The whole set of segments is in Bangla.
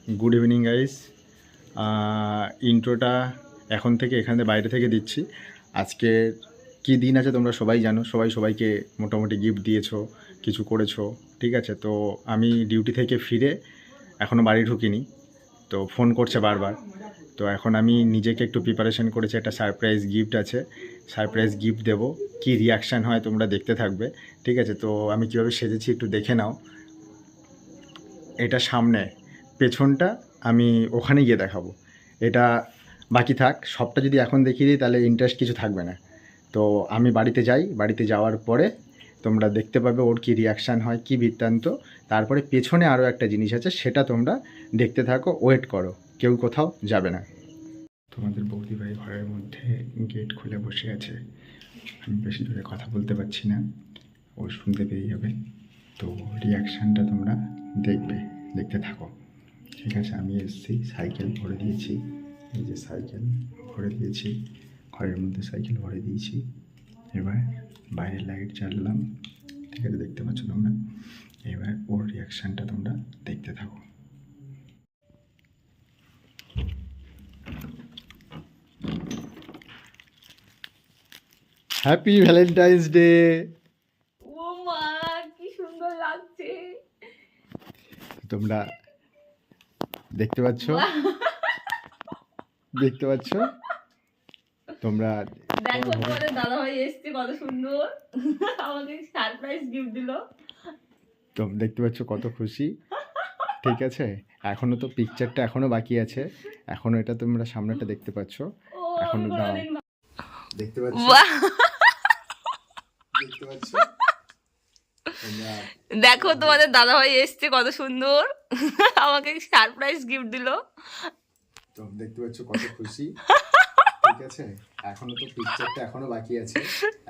Good evening guys. ইন্ট্রোটা এখন থেকে এখানে বাইরে থেকে দিচ্ছি। আজকে কি দিন আছে তোমরা সবাই জানো, সবাই সবাইকে মোটামুটি গিফট দিয়েছো, কিছু করেছো, ঠিক আছে। তো আমি ডিউটি থেকে ফিরে এখনও বাড়ি ঢুকিনি, তো ফোন করছে বারবার। তো এখন আমি নিজেকে একটু প্রিপারেশন করেছি, একটা সারপ্রাইজ গিফট আছে, সারপ্রাইজ গিফট দেবো। কী রিয়াকশান হয় তোমরা দেখতে থাকবে, ঠিক আছে। তো আমি কীভাবে সেজেছি একটু দেখে নাও। এটা সামনে, পেছনটা আমি ওখানে গিয়ে দেখাবো। এটা বাকি থাক, সবটা যদি এখন দেখিয়ে দিই তাহলে ইন্টারেস্ট কিছু থাকবে না। তো আমি বাড়িতে যাই, বাড়িতে যাওয়ার পরে তোমরা দেখতে পাবে ওর কী রিয়াকশান হয়, কী বৃত্তান্ত। তারপরে পেছনে আরও একটা জিনিস আছে, সেটা তোমরা দেখতে থাকো, ওয়েট করো, কেউ কোথাও যাবে না। তোমাদের বৌদি ভাই ঘরের মধ্যে গেট খুলে বসে আছে। আমি বেশি জোরে কথা বলতে পারছি না, ও শুনতে পেয়ে যাবে। তো রিয়াকশানটা তোমরা দেখতে থাকো, ঠিক আছে। আমি এসেছি, সাইকেল ভরে দিয়েছি, এই যে সাইকেল ভরে দিয়েছি, ঘরের মধ্যে সাইকেল ভরে দিয়েছি। এবার বাইরের লাইট জ্বাললাম, ঠিক আছে, দেখতে পাচ্ছ তোমরা। এবার ওর রিয়াকশানটা তোমরা দেখতে থাকো। Happy Valentine's day. ও মা, কি সুন্দর লাগছে। তোমরা দেখতে পাচ্ছ, দেখতে পাচ্ছ তোমরা। দেখো তোমাদের দাদা ভাই এসছে, কত সুন্দর আমাকে সারপ্রাইজ গিফট দিলো। তোমরা দেখতে পাচ্ছ কত খুশি, ঠিক আছে। এখনো তো পিকচারটা এখনো বাকি আছে, এখনো এটা তোমরা সামনেটা দেখতে পাচ্ছ, এখনো দাও, দেখতে পাচ্ছ, দেখতে পাচ্ছ তোমরা। দেখো তোমাদের দাদা ভাই এসছে, কত সুন্দর আমাকে সারপ্রাইজ গিফট দিলো। তো দেখতে পাচ্ছ কত খুশি, ঠিক আছে। এখনো তো পিকচারটা এখনো বাকি আছে,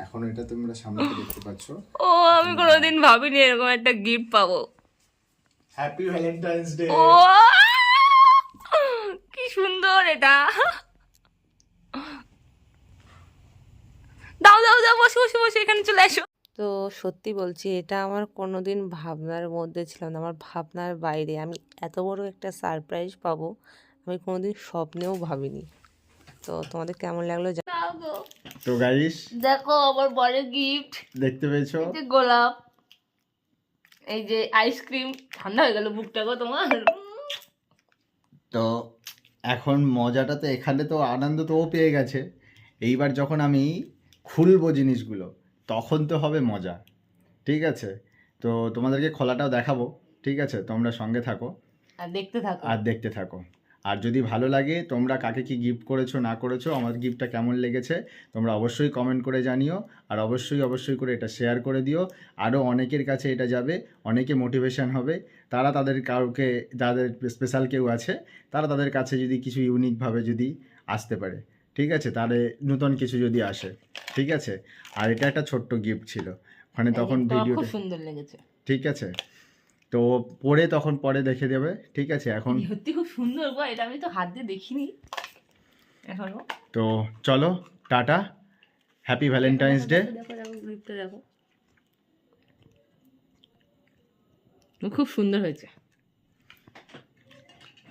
এখনো এটা তোমরা সামনেটা দেখতে পাচ্ছ। ও, আমি কোনোদিন ভাবিনি এরকম একটা গিফট পাবো। Happy Valentine's day. ও কি সুন্দর এটা। দাও দাও দাও, বসে বসে বসে এখানে চলে আসো। তো সত্যি বলছি, এটা আমার কোনোদিন ভাবনার মধ্যে ছিল না, আমার ভাবনার বাইরে। আমি এত বড় একটা সারপ্রাইজ পাবো আমি কোনোদিন স্বপ্নেও ভাবিনি। তো তোমাদের কেমন লাগলো তো গাইস দেখো আমার বড় গিফট দেখতে পেয়েছো, এই যে গোলাপ, এই যে আইসক্রিম। ঠান্ডা হয়ে গেল বুকটা গো তোমার। তো এখন মজাটা তো এখানে, তো আনন্দ তো ও পেয়ে গেছে। এইবার যখন আমি খুলবো জিনিসগুলো তখন তো হবে মজা, ঠিক আছে। তো তোমাদেরকে খোলাটাও দেখাবো, ঠিক আছে, তোমরা সঙ্গে থাকো আর দেখতে থাকো। আর দেখতে থাকো। আর যদি ভালো লাগে, তোমরা কাকে কি গিফট করেছো না করেছো, আমার গিফটটা কেমন লেগেছে তোমরা অবশ্যই কমেন্ট করে জানিও। আর অবশ্যই করে এটা শেয়ার করে দিও, আরও অনেকের কাছে এটা যাবে, অনেকে মোটিভেশন হবে। তারা তাদের কাউকে, যাদের স্পেশাল কেউ আছে, তারা তাদের কাছে যদি কিছু ইউনিকভাবে যদি আসতে পারে, ঠিক আছে, তাহলে নতুন কিছু যদি আসে, ঠিক আছে। আর এটা একটা ছোট্ট গিফট ছিল ওখানে তখন ভিডিওটা, খুব সুন্দর লেগেছে। ঠিক আছে। তো পরে তখন পরে দেখে দেবে, ঠিক আছে। এখন সত্যি খুব সুন্দর গো, এটা আমি তো হাত দিয়ে দেখিনি এখনো। তো চলো, টাটা, হ্যাপি ভ্যালেন্টাইন্স ডে। দেখো দেখো গিফটটা দেখো, খুব সুন্দর হয়েছে।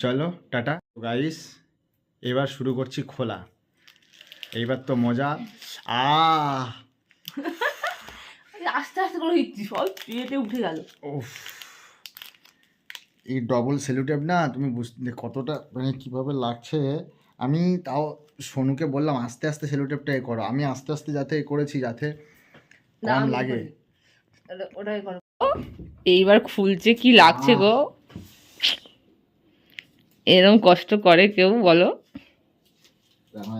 চলো টাটা গাইস, এবার শুরু করছি খোলা। এইবার তো মজা। আস্তে আস্তে করে দিচ্ছি, সব পেটে উঠে গেল। উফ, এই ডবল সেলুটেপ না, তুমি বুঝতে কতটা মানে কীভাবে লাগছে। আমি তাও সোনুকে বললাম আস্তে আস্তে সেলুটেপটা এ করো, আমি আস্তে আস্তে যাতে এ করেছি যাতে কম লাগে। ওটাই করো। এইবার খুলছে, কি লাগছে গো, এরকম কষ্ট করে কেউ বলো?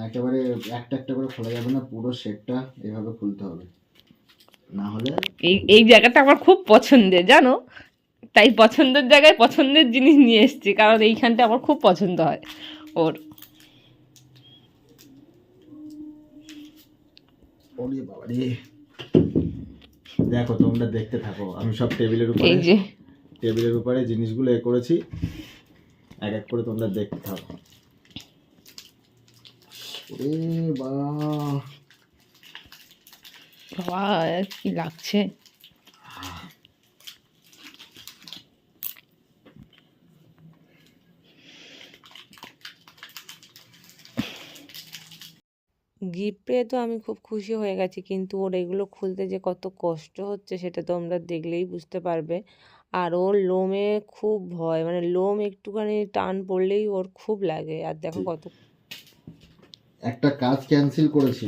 একেবারে একটা একটা করে খোলা যাবে না, পুরো সেটটা এভাবে খুলতে হবে, না হলে। এই জায়গাটা আমার খুব পছন্দের, জানো, তাই পছন্দের জায়গায় পছন্দের জিনিস নিয়ে এসেছি, কারণ এইখানটা আমার খুব পছন্দ হয় ওর। ওরে বাবা রে, দেখো তোমরা দেখতে থাকো, আমি সব টেবিলের উপরে, এই যে টেবিলের উপরে জিনিসগুলো এ করেছি, এক এক করে তোমরা দেখতে থাকো। ওরে বাবা, কি লাগছে। গিফট পেয়ে তো আমি খুব খুশি হয়ে গেছি, কিন্তু ওর এগুলো খুলতে যে কত কষ্ট হচ্ছে সেটা তোমরা দেখলেই বুঝতে পারবে। আর ওর লোমে খুব ভয়, মানে লোম একটুখানি টান পড়লেই ওর খুব লাগে। আর দেখো কত, একটা কাজ ক্যান্সেল করেছি।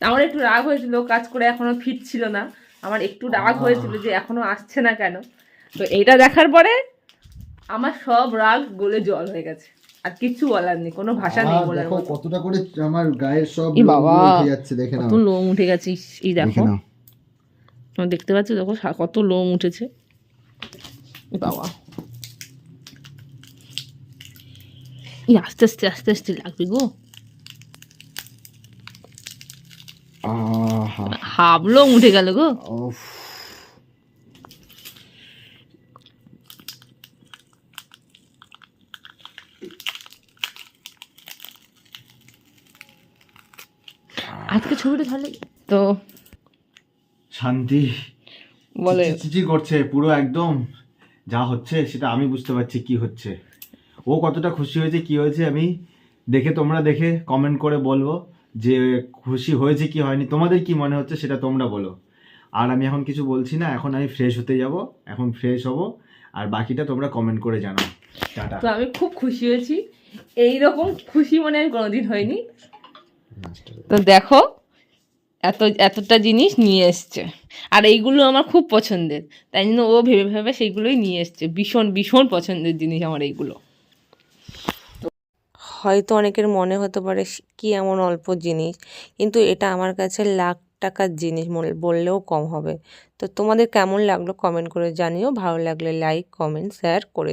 আমার একটু রাগ হয়েছিল, কাজ করে এখনো ফিট ছিল না, আমার একটু রাগ হয়েছিল যে এখনো আসছে না কেন। তো এইটা দেখার পরে আমার সব রাগ গলে জল হয়ে গেছে, আর কিচ্ছু বলার নেই, কোনো ভাষা নেই বলার দেখো মতো। কতটা করে আমার গায়ের সব এই বাবা, লোমগুলো উঠে যাচ্ছে, দেখে নাও। কত লোম উঠে গেছে, এই দেখে দেখো, নাও। তোমরা দেখতে পাচ্ছ, দেখো কত লোম উঠেছে। এই বাবা, এই আস্তে আস্তে আস্তে আস্তে লাগবে গো, আহা, হাফ লোম উঠে গেল গো। উফ। আজকে ছবিটা তাহলে তো শান্তি বলে, চিচি করছে পুরো, একদম যা হচ্ছে সেটা আমি বুঝতে পারছি কি হচ্ছে। ও কতটা খুশি হয়েছে কি হয়েছে আমি দেখে, তোমরা দেখে কমেন্ট করে বলবো যে খুশি হয়েছে কি হয়নি, তোমাদের কি মনে হচ্ছে সেটা তোমরা বলো। আর আমি এখন কিছু বলছি না, এখন আমি ফ্রেশ হতে যাব, এখন ফ্রেশ হব, আর বাকিটা তোমরা কমেন্ট করে জানাও। টাটা। তো আমি খুব খুশি হয়েছি, এইরকম খুশি মনে আমি কোনোদিন হয়নি। তো দেখো এতটা জিনিস নিয়ে এসছে, আর এইগুলো আমার খুব পছন্দের, তাই জন্য ও ভেবে ভেবে সেইগুলোই নিয়ে এসছে, ভীষণ ভীষণ পছন্দের জিনিস আমার এইগুলো। হয়তো অনেকের মনে হতে পারে কি এমন অল্প জিনিস, কিন্তু এটা আমার কাছে লাখ টাকার জিনিস বললেও কম হবে। তো তোমাদের কেমন লাগলো কমেন্ট করে জানিও, ভালো লাগলে লাইক কমেন্ট শেয়ার করে